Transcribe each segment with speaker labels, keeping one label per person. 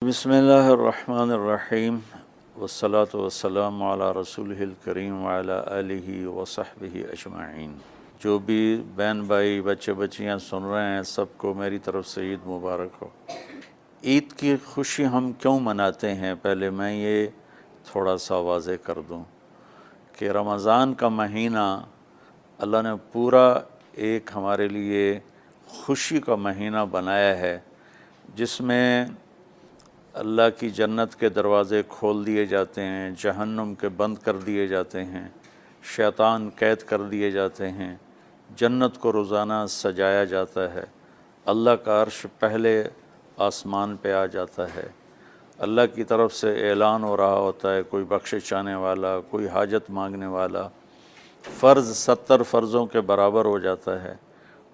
Speaker 1: بسم اللہ الرحمن الرحیم والصلاة والسلام علی رسولہ الکریم وعلی آلہ وصحبہ اجمعین۔ جو بھی بہن بھائی بچے بچیاں سن رہے ہیں سب کو میری طرف سے عید مبارک ہو۔ عید کی خوشی ہم کیوں مناتے ہیں، پہلے میں یہ تھوڑا سا واضح کر دوں کہ رمضان کا مہینہ اللہ نے پورا ایک ہمارے لیے خوشی کا مہینہ بنایا ہے، جس میں اللہ کی جنت کے دروازے کھول دیے جاتے ہیں، جہنم کے بند کر دیے جاتے ہیں، شیطان قید کر دیے جاتے ہیں، جنت کو روزانہ سجایا جاتا ہے، اللہ کا عرش پہلے آسمان پہ آ جاتا ہے، اللہ کی طرف سے اعلان ہو رہا ہوتا ہے، کوئی بخشش چاہنے والا، کوئی حاجت مانگنے والا، فرض 70 فرضوں کے برابر ہو جاتا ہے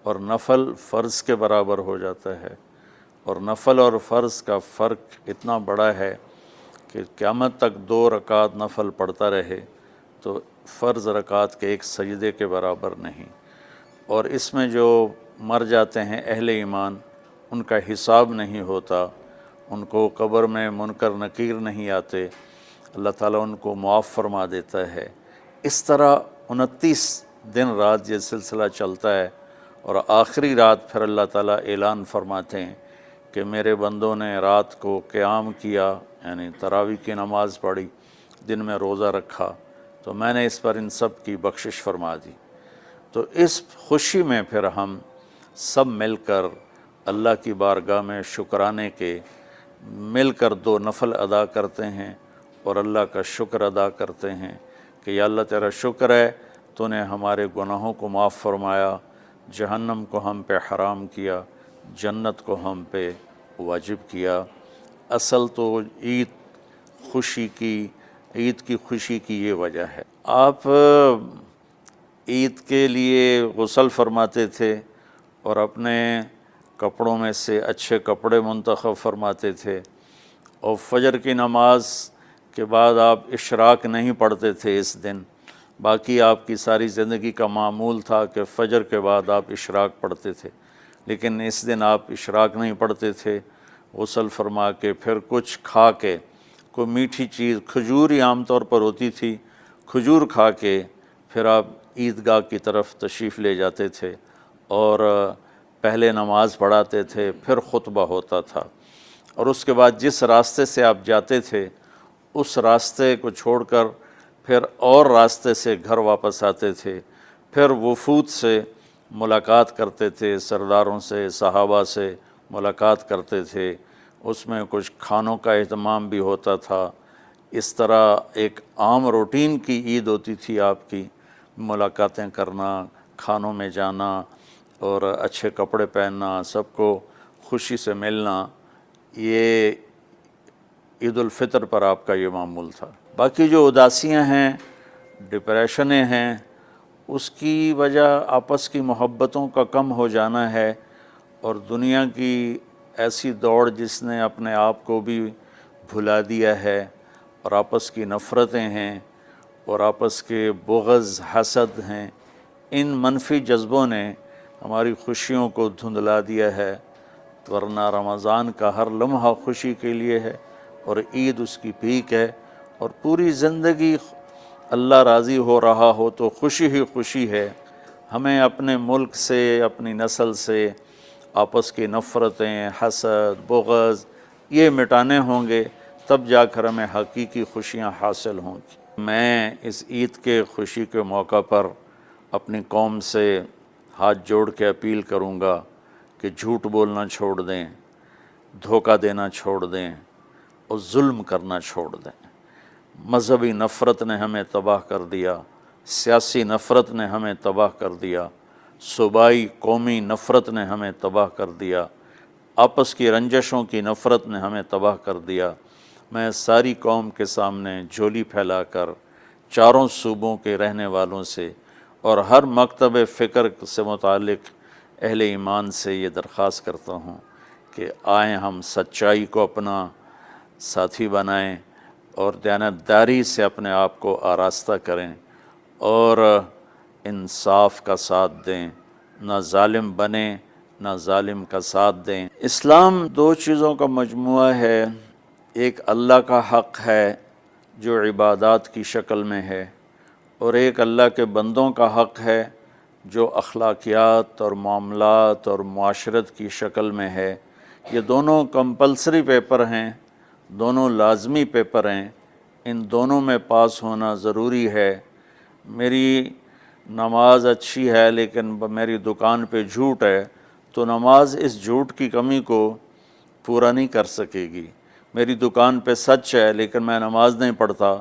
Speaker 1: اور نفل فرض کے برابر ہو جاتا ہے، اور نفل اور فرض کا فرق اتنا بڑا ہے کہ قیامت تک 2 رکعت نفل پڑھتا رہے تو فرض رکعت کے ایک سجدے کے برابر نہیں۔ اور اس میں جو مر جاتے ہیں اہل ایمان، ان کا حساب نہیں ہوتا، ان کو قبر میں منکر نکیر نہیں آتے، اللہ تعالیٰ ان کو معاف فرما دیتا ہے۔ اس طرح 29 دن رات یہ سلسلہ چلتا ہے، اور آخری رات پھر اللہ تعالیٰ اعلان فرماتے ہیں کہ میرے بندوں نے رات کو قیام کیا، یعنی تراویح کی نماز پڑھی، دن میں روزہ رکھا، تو میں نے اس پر ان سب کی بخشش فرما دی۔ تو اس خوشی میں پھر ہم سب مل کر اللہ کی بارگاہ میں شکرانے کے مل کر 2 نفل ادا کرتے ہیں اور اللہ کا شکر ادا کرتے ہیں کہ یا اللہ تیرا شکر ہے، تو نے ہمارے گناہوں کو معاف فرمایا، جہنم کو ہم پہ حرام کیا، جنت کو ہم پہ واجب کیا۔ اصل تو عید کی خوشی کی یہ وجہ ہے۔ آپ عید کے لیے غسل فرماتے تھے اور اپنے کپڑوں میں سے اچھے کپڑے منتخب فرماتے تھے، اور فجر کی نماز کے بعد آپ اشراق نہیں پڑھتے تھے اس دن، باقی آپ کی ساری زندگی کا معمول تھا کہ فجر کے بعد آپ اشراق پڑھتے تھے، لیکن اس دن آپ اشراق نہیں پڑھتے تھے، غسل فرما کے پھر کچھ کھا کے، کوئی میٹھی چیز، کھجور ہی عام طور پر ہوتی تھی، کھجور کھا کے پھر آپ عیدگاہ کی طرف تشریف لے جاتے تھے، اور پہلے نماز پڑھاتے تھے، پھر خطبہ ہوتا تھا، اور اس کے بعد جس راستے سے آپ جاتے تھے اس راستے کو چھوڑ کر پھر اور راستے سے گھر واپس آتے تھے، پھر وفود سے ملاقات کرتے تھے، سرداروں سے، صحابہ سے ملاقات کرتے تھے، اس میں کچھ کھانوں کا اہتمام بھی ہوتا تھا۔ اس طرح ایک عام روٹین کی عید ہوتی تھی آپ کی، ملاقاتیں کرنا، کھانوں میں جانا اور اچھے کپڑے پہننا، سب کو خوشی سے ملنا، یہ عید الفطر پر آپ کا یہ معمول تھا۔ باقی جو اداسیاں ہیں، ڈپریشنیں ہیں، اس کی وجہ آپس کی محبتوں کا کم ہو جانا ہے، اور دنیا کی ایسی دوڑ جس نے اپنے آپ کو بھی بھلا دیا ہے، اور آپس کی نفرتیں ہیں اور آپس کے بغض حسد ہیں، ان منفی جذبوں نے ہماری خوشیوں کو دھندلا دیا ہے، ورنہ رمضان کا ہر لمحہ خوشی کے لیے ہے، اور عید اس کی پیک ہے، اور پوری زندگی اللہ راضی ہو رہا ہو تو خوشی ہی خوشی ہے۔ ہمیں اپنے ملک سے، اپنی نسل سے آپس کی نفرتیں، حسد، بغض یہ مٹانے ہوں گے، تب جا کر ہمیں حقیقی خوشیاں حاصل ہوں گی۔ میں اس عید کے خوشی کے موقع پر اپنی قوم سے ہاتھ جوڑ کے اپیل کروں گا کہ جھوٹ بولنا چھوڑ دیں، دھوکہ دینا چھوڑ دیں، اور ظلم کرنا چھوڑ دیں۔ مذہبی نفرت نے ہمیں تباہ کر دیا، سیاسی نفرت نے ہمیں تباہ کر دیا، صوبائی قومی نفرت نے ہمیں تباہ کر دیا، آپس کی رنجشوں کی نفرت نے ہمیں تباہ کر دیا۔ میں ساری قوم کے سامنے جھولی پھیلا کر چاروں صوبوں کے رہنے والوں سے اور ہر مکتب فکر سے متعلق اہل ایمان سے یہ درخواست کرتا ہوں کہ آئیں ہم سچائی کو اپنا ساتھی بنائیں اور دیانتداری سے اپنے آپ کو آراستہ کریں، اور انصاف کا ساتھ دیں، نہ ظالم بنیں نہ ظالم کا ساتھ دیں۔ اسلام 2 چیزوں کا مجموعہ ہے، ایک اللہ کا حق ہے جو عبادات کی شکل میں ہے، اور ایک اللہ کے بندوں کا حق ہے جو اخلاقیات اور معاملات اور معاشرت کی شکل میں ہے۔ یہ دونوں کمپلسری پیپر ہیں، دونوں لازمی پیپر ہیں، ان دونوں میں پاس ہونا ضروری ہے۔ میری نماز اچھی ہے لیکن میری دکان پہ جھوٹ ہے تو نماز اس جھوٹ کی کمی کو پورا نہیں کر سکے گی۔ میری دکان پہ سچ ہے لیکن میں نماز نہیں پڑھتا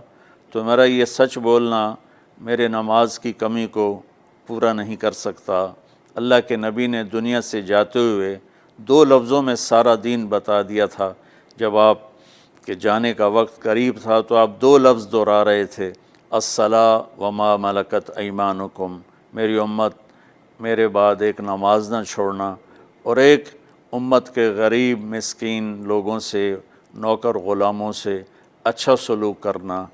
Speaker 1: تو میرا یہ سچ بولنا میرے نماز کی کمی کو پورا نہیں کر سکتا۔ اللہ کے نبی نے دنیا سے جاتے ہوئے 2 لفظوں میں سارا دین بتا دیا تھا۔ جب آپ کے جانے کا وقت قریب تھا تو آپ 2 لفظ دہرا رہے تھے، الصلاۃ وما ملکت ایمانکم، میری امت میرے بعد ایک نماز نہ چھوڑنا، اور ایک امت کے غریب مسکین لوگوں سے، نوکر غلاموں سے اچھا سلوک کرنا۔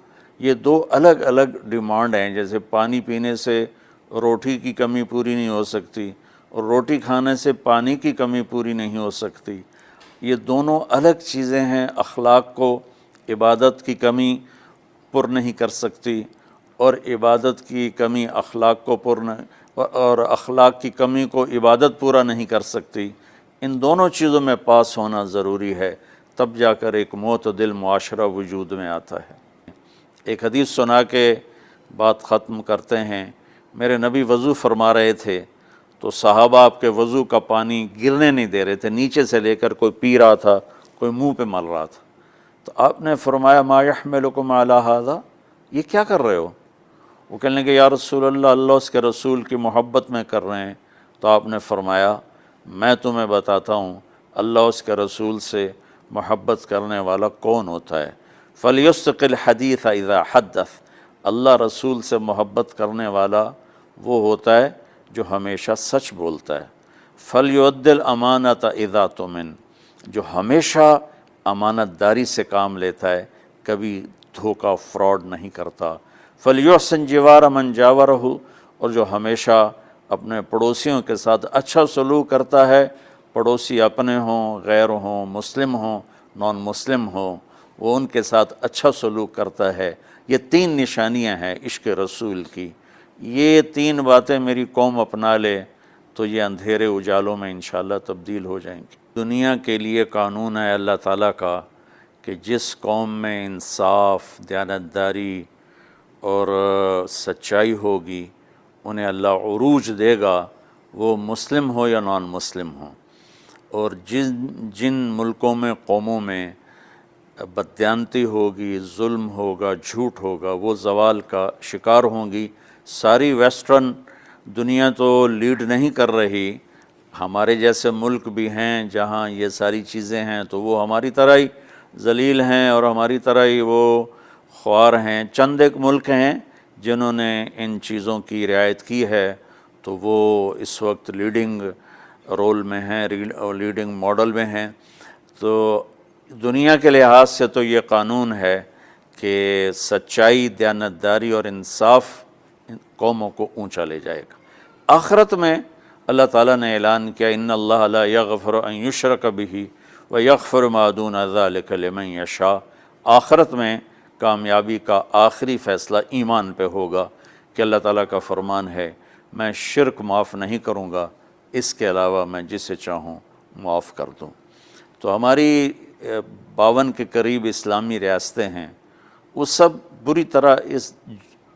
Speaker 1: یہ 2 الگ الگ ڈیمانڈ ہیں۔ جیسے پانی پینے سے روٹی کی کمی پوری نہیں ہو سکتی اور روٹی کھانے سے پانی کی کمی پوری نہیں ہو سکتی، یہ دونوں الگ چیزیں ہیں۔ اخلاق کو عبادت کی کمی پر نہیں کر سکتی، اور عبادت کی کمی اخلاق کو اور اخلاق کی کمی کو عبادت پورا نہیں کر سکتی۔ ان دونوں چیزوں میں پاس ہونا ضروری ہے، تب جا کر ایک معتدل معاشرہ وجود میں آتا ہے۔ ایک حدیث سنا کے بات ختم کرتے ہیں۔ میرے نبی وضو فرما رہے تھے تو صحابہ آپ کے وضو کا پانی گرنے نہیں دے رہے تھے، نیچے سے لے کر کوئی پی رہا تھا، کوئی منہ پہ مل رہا تھا۔ تو آپ نے فرمایا ما یحملکم علی ھذا، یہ کیا کر رہے ہو؟ وہ کہنے لگے یا رسول اللہ، اللہ اس کے رسول کی محبت میں کر رہے ہیں۔ تو آپ نے فرمایا میں تمہیں بتاتا ہوں اللہ اس کے رسول سے محبت کرنے والا کون ہوتا ہے۔ فَلْيُسْتِقِ الْحَدِيثَ اِذَا حَدَّثَ، اللہ رسول سے محبت کرنے والا وہ ہوتا ہے جو ہمیشہ سچ بولتا ہے۔ فَلْيُؤَدِّ الْأَمَانَةَ اِذَا تُؤْمِنَ، جو ہمیشہ امانت داری سے کام لیتا ہے، کبھی دھوکہ فراڈ نہیں کرتا۔ فَلْيُحْسِنْ جِوَارَ مَنْ جَاوَرَهُ، اور جو ہمیشہ اپنے پڑوسیوں کے ساتھ اچھا سلوک کرتا ہے، پڑوسی اپنے ہوں، غیر ہوں، مسلم ہوں، نان مسلم ہوں، وہ ان کے ساتھ اچھا سلوک کرتا ہے۔ یہ 3 نشانیاں ہیں عشق رسول کی۔ یہ 3 باتیں میری قوم اپنا لے تو یہ اندھیرے اجالوں میں انشاءاللہ تبدیل ہو جائیں گی۔ دنیا کے لیے قانون ہے اللہ تعالیٰ کا کہ جس قوم میں انصاف، دیانتداری اور سچائی ہوگی انہیں اللہ عروج دے گا، وہ مسلم ہو یا نان مسلم ہو۔ اور جن ملکوں میں، قوموں میں بددیانتی ہوگی، ظلم ہوگا، جھوٹ ہوگا، وہ زوال کا شکار ہوں گی۔ ساری ویسٹرن دنیا تو لیڈ نہیں کر رہی، ہمارے جیسے ملک بھی ہیں جہاں یہ ساری چیزیں ہیں تو وہ ہماری طرح ہی ذلیل ہیں اور ہماری طرح ہی وہ خوار ہیں۔ چند ایک ملک ہیں جنہوں نے ان چیزوں کی رعایت کی ہے تو وہ اس وقت لیڈنگ رول میں ہیں، لیڈنگ ماڈل میں ہیں۔ تو دنیا کے لحاظ سے تو یہ قانون ہے کہ سچائی، دیانتداری اور انصاف قوموں کو اونچا لے جائے گا۔ آخرت میں اللہ تعالیٰ نے اعلان کیا ان اللہ لا یغفر ان یشرک بہ ویغفر ما دون ذلک لمن یشاء۔ آخرت میں کامیابی کا آخری فیصلہ ایمان پہ ہوگا کہ اللہ تعالیٰ کا فرمان ہے میں شرک معاف نہیں کروں گا، اس کے علاوہ میں جسے چاہوں معاف کر دوں۔ تو ہماری 52 کے قریب اسلامی ریاستیں ہیں، وہ سب بری طرح اس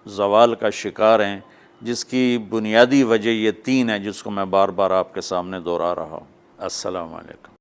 Speaker 1: زوال کا شکار ہیں، جس کی بنیادی وجہ یہ 3 ہے جس کو میں بار بار آپ کے سامنے دہرا رہا ہوں۔ السلام علیکم۔